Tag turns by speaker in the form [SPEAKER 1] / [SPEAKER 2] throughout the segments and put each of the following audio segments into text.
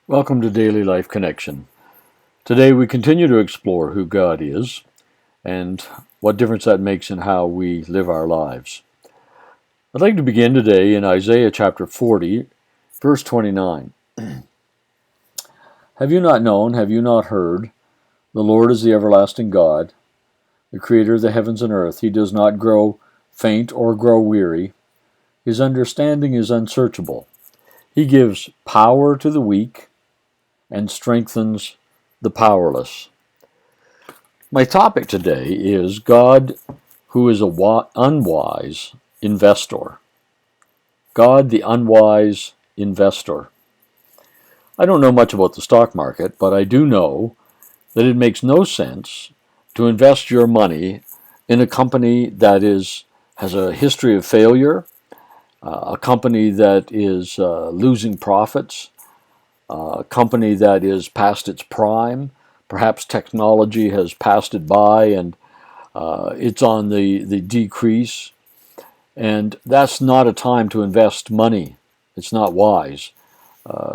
[SPEAKER 1] Welcome to Daily Life Connection. Today we continue to explore who God is and what difference that makes in how we live our lives. I'd like to begin today in Isaiah chapter 40, verse 29. Have you not known, have you not heard? The Lord is the everlasting God, the creator of the heavens and earth. He does not grow faint or grow weary. His understanding is unsearchable. He gives power to the weak and strengthens the powerless. My topic today is God who is a unwise investor. God the Unwise Investor. I don't know much about the stock market, but I do know that it makes no sense to invest your money in a company that has a history of failure, a company that is losing profits, a company that is past its prime. Perhaps technology has passed it by and it's on the decrease. And that's not a time to invest money. It's not wise.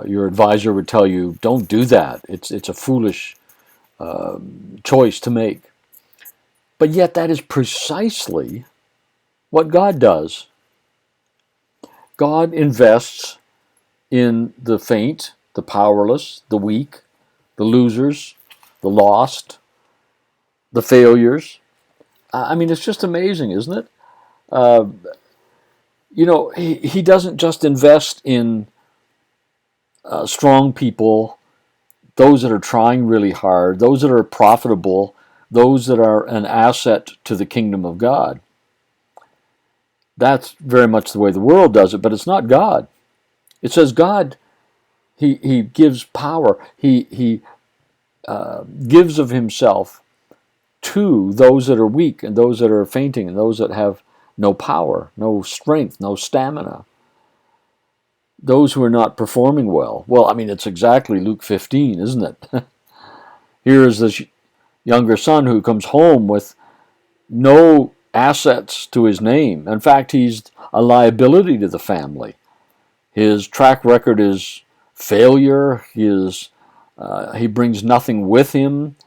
[SPEAKER 1] Your advisor would tell you, don't do that. It's a foolish choice to make. But yet that is precisely what God does. God invests in the faint, the powerless, the weak, the losers, the lost, the failures. I mean, it's just amazing, isn't it? Uh, he doesn't just invest in strong people, those that are trying really hard, those that are profitable, those that are an asset to the kingdom of God. That's very much the way the world does it, but it's not God. It says God, He gives power. He gives of Himself to those that are weak and those that are fainting and those that have no power, no strength, no stamina. Those who are not performing well. Well, I mean, it's exactly Luke 15, isn't it? Here is this younger son who comes home with no assets to his name. In fact, he's a liability to the family. His track record is failure. He brings nothing with him.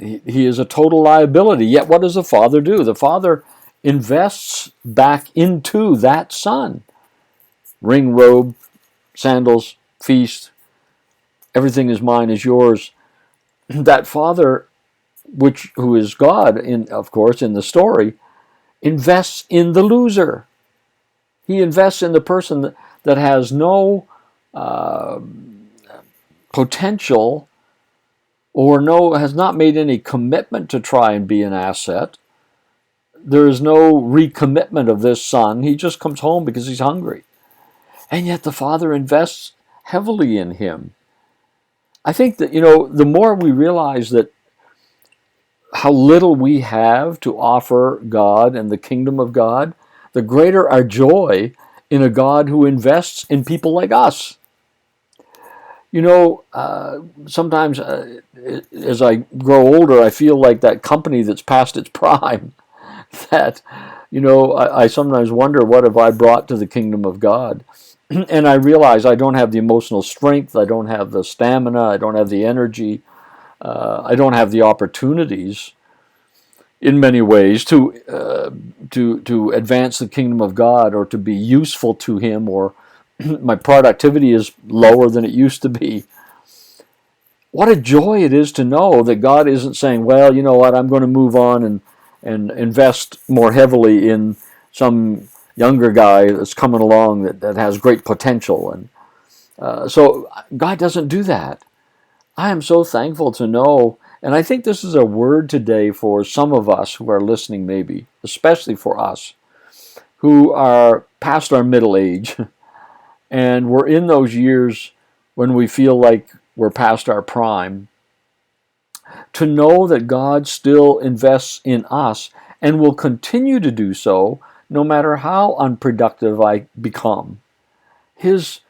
[SPEAKER 1] He is a total liability. Yet what does the father do? The father invests back into that son. Ring, robe, sandals, feast, everything is mine, is yours. That father, who is God, of course, in the story, invests in the loser. He invests in the person that has no potential or has not made any commitment to try and be an asset. There is no recommitment of this son. He just comes home because he's hungry. And yet the father invests heavily in him. I think that, the more we realize that how little we have to offer God and the kingdom of God, the greater our joy in a God who invests in people like us. Sometimes as I grow older, I feel like that company that's past its prime, that, I sometimes wonder, what have I brought to the kingdom of God? And I realize I don't have the emotional strength, I don't have the stamina, I don't have the energy, I don't have the opportunities in many ways to advance the kingdom of God or to be useful to Him, or my productivity is lower than it used to be. What a joy it is to know that God isn't saying, well, you know what, I'm going to move on and invest more heavily in some younger guy that's coming along that has great potential. And so God doesn't do that. I am so thankful to know, and I think this is a word today for some of us who are listening, maybe, especially for us, who are past our middle age, and we're in those years when we feel like we're past our prime, to know that God still invests in us and will continue to do so no matter how unproductive I become. His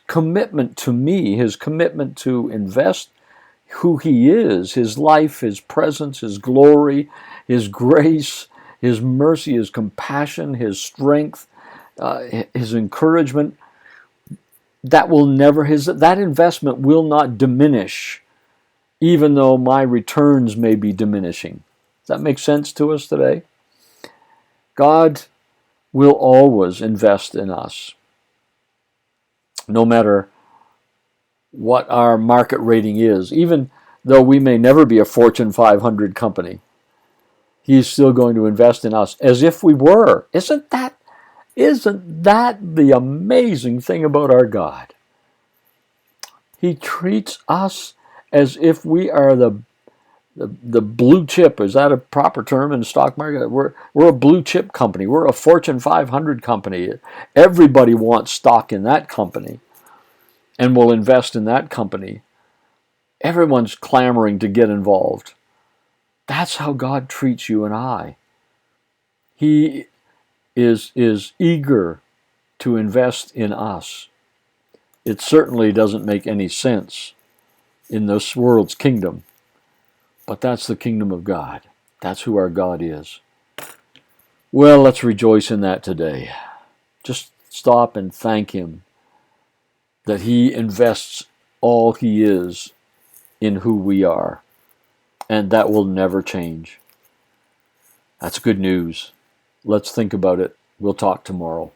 [SPEAKER 1] commitment to me, His commitment to invest who He is, His life, His presence, His glory, His grace, His mercy, His compassion, His strength, His encouragement, that investment will not diminish, even though my returns may be diminishing. Does that make sense to us today? God will always invest in us, no matter what our market rating is. Even though we may never be a Fortune 500 company, He's still going to invest in us as if we were. Isn't that the amazing thing about our God? He treats us as if we are the blue chip. Is that a proper term in the stock market? We're a blue chip company. We're a Fortune 500 company. Everybody wants stock in that company and will invest in that company. Everyone's clamoring to get involved. That's how God treats you and I. He is eager to invest in us. It certainly doesn't make any sense in this world's kingdom, but that's the kingdom of God. That's who our God is. Well, let's rejoice in that today. Just stop and thank Him that He invests all He is in who we are, and that will never change. That's good news. Let's think about it. We'll talk tomorrow.